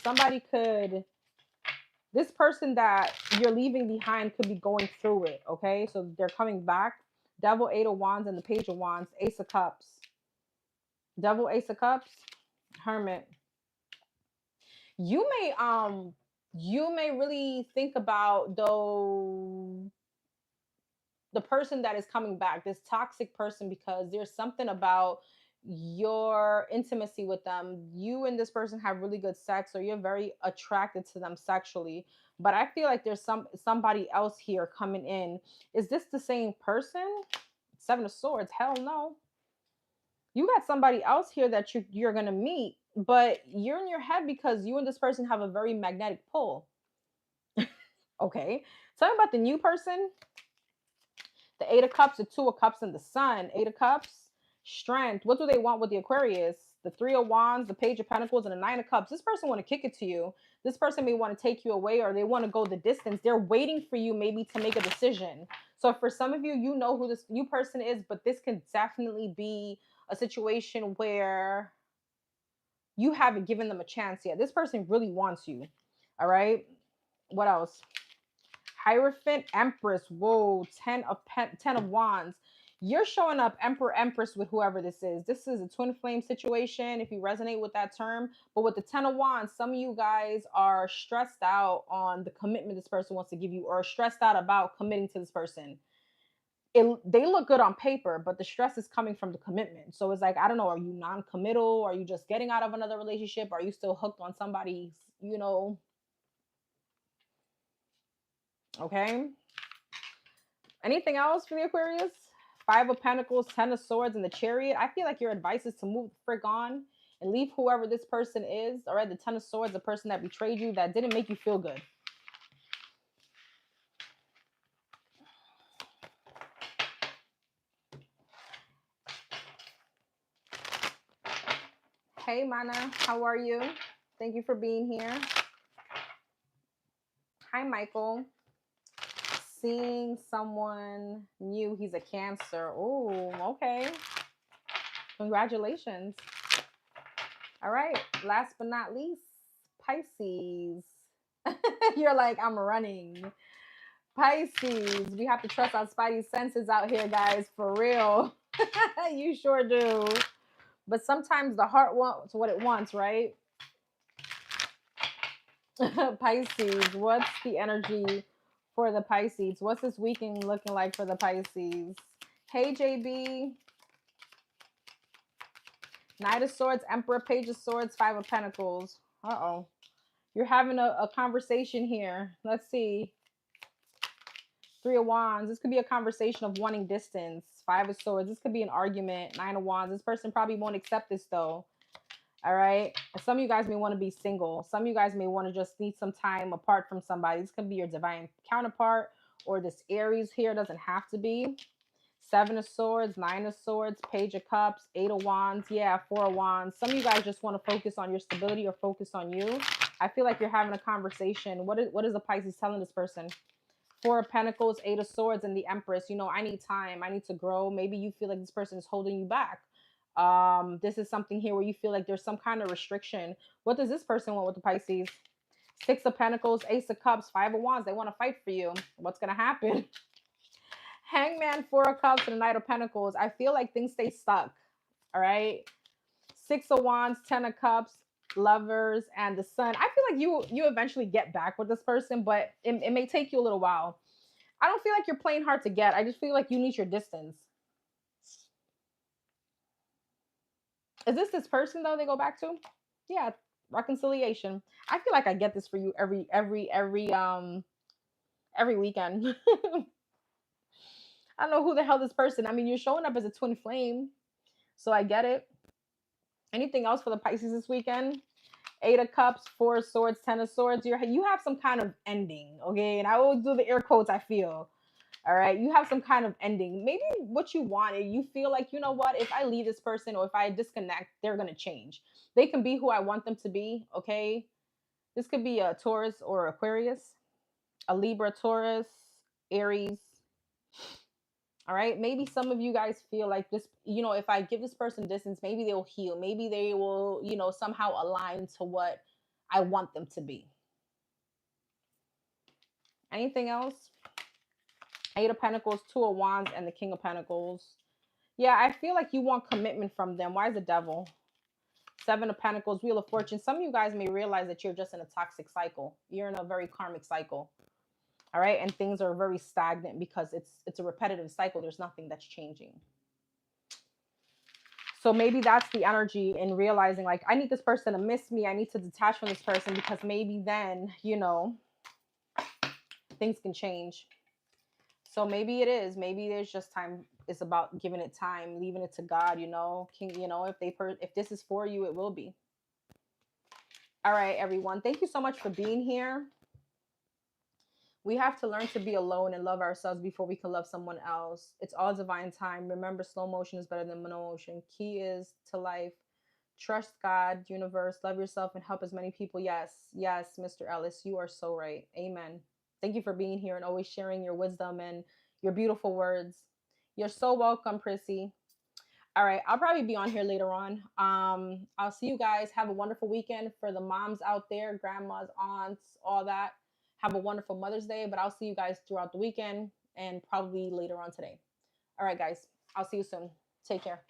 this person that you're leaving behind could be going through it. Okay, so they're coming back. Devil, Eight of Wands, and the Page of Wands, Ace of Cups. Devil, Ace of Cups, Hermit. You may really think about though the person that is coming back, this toxic person, because there's something about your intimacy with them. You and this person have really good sex, or you're very attracted to them sexually. But I feel like there's somebody else here coming in. Is this the same person? Seven of Swords. Hell no. You got somebody else here that you're gonna meet, but you're in your head because you and this person have a very magnetic pull. Okay. Tell me about the new person. The Eight of Cups, the Two of Cups, and the Sun. Eight of Cups, strength. What do they want with the Aquarius? The Three of Wands, the Page of Pentacles, and the Nine of Cups. This person want to kick it to you. This person may want to take you away, or they want to go the distance. They're waiting for you maybe to make a decision. So for some of you, you know who this new person is, but this can definitely be a situation where you haven't given them a chance yet. This person really wants you. All right. What else? Hierophant, Empress. Whoa. 10 of Wands. You're showing up Emperor Empress with whoever this is. This is a twin flame situation, if you resonate with that term. But with the Ten of Wands, some of you guys are stressed out on the commitment this person wants to give you, or stressed out about committing to this person. They look good on paper, but the stress is coming from the commitment. So it's like, I don't know, are you non-committal? Are you just getting out of another relationship? Are you still hooked on somebody's, okay? Anything else for the Aquarius? Five of Pentacles, Ten of Swords, and the Chariot. I feel like your advice is to move the frick on and leave whoever this person is. All right, the Ten of Swords, the person that betrayed you, that didn't make you feel good. Hey, Mana, how are you? Thank you for being here. Hi, Michael. Seeing someone new, he's a Cancer. Oh, okay. Congratulations. All right, last but not least, Pisces. You're like, I'm running. Pisces, we have to trust our spidey senses out here, guys, for real. You sure do. But sometimes the heart wants what it wants, right? Pisces, what's the energy for the Pisces? What's this weekend looking like for the Pisces? Hey, JB. Knight of Swords, Emperor, Page of Swords, Five of Pentacles. Uh-oh. You're having a conversation here. Let's see. Three of Wands. This could be a conversation of wanting distance. Five of Swords. This could be an argument. Nine of Wands. This person probably won't accept this, though. All right. Some of you guys may want to be single. Some of you guys may want to just need some time apart from somebody. This could be your divine counterpart, or this Aries here. Doesn't have to be. Seven of Swords, Nine of Swords, Page of Cups, Eight of Wands. Yeah, Four of Wands. Some of you guys just want to focus on your stability or focus on you. I feel like you're having a conversation. What is the Pisces telling this person? Four of Pentacles, Eight of Swords, and the Empress. I need time. I need to grow. Maybe you feel like this person is holding you back. This is something here where you feel like there's some kind of restriction. What does this person want with the Pisces? Six of Pentacles, Ace of Cups, Five of Wands. They want to fight for you. What's going to happen? Hangman, Four of Cups, and the Knight of Pentacles. I feel like things stay stuck. All right. Six of Wands, Ten of Cups, Lovers, and the Sun. I feel like you eventually get back with this person, but it may take you a little while. I don't feel like you're playing hard to get. I just feel like you need your distance. Is this person though they go back to? Yeah, reconciliation. I feel like I get this for you every weekend. I don't know who the hell this person. I mean, you're showing up as a twin flame, so I get it. Anything else for the Pisces this weekend? Eight of Cups, Four of Swords, Ten of Swords. You have some kind of ending, okay? And I always do the air quotes, I feel. All right, you have some kind of ending. Maybe what you wanted, you feel like, you know what? If I leave this person or if I disconnect, they're going to change. They can be who I want them to be, okay? This could be a Taurus or Aquarius, a Libra, Taurus, Aries. All right, maybe some of you guys feel like this, if I give this person distance, maybe they'll heal. Maybe they will, somehow align to what I want them to be. Anything else? Eight of Pentacles, Two of Wands, and the King of Pentacles. Yeah, I feel like you want commitment from them. Why is the Devil? Seven of Pentacles, Wheel of Fortune. Some of you guys may realize that you're just in a toxic cycle. You're in a very karmic cycle. All right, and things are very stagnant because it's a repetitive cycle. There's nothing that's changing. So maybe that's the energy in realizing, like, I need this person to miss me. I need to detach from this person because maybe then, things can change. So maybe it is. Maybe there's just time. It's about giving it time, leaving it to God. If this is for you, it will be. All right, everyone. Thank you so much for being here. We have to learn to be alone and love ourselves before we can love someone else. It's all divine time. Remember, slow motion is better than no motion. Key is to life. Trust God, universe, love yourself, and help as many people. Yes, yes, Mr. Ellis, you are so right. Amen. Thank you for being here and always sharing your wisdom and your beautiful words. You're so welcome, Prissy. All right, I'll probably be on here later on. I'll see you guys. Have a wonderful weekend for the moms out there, grandmas, aunts, all that. Have a wonderful Mother's Day, but I'll see you guys throughout the weekend and probably later on today. All right, guys. I'll see you soon. Take care.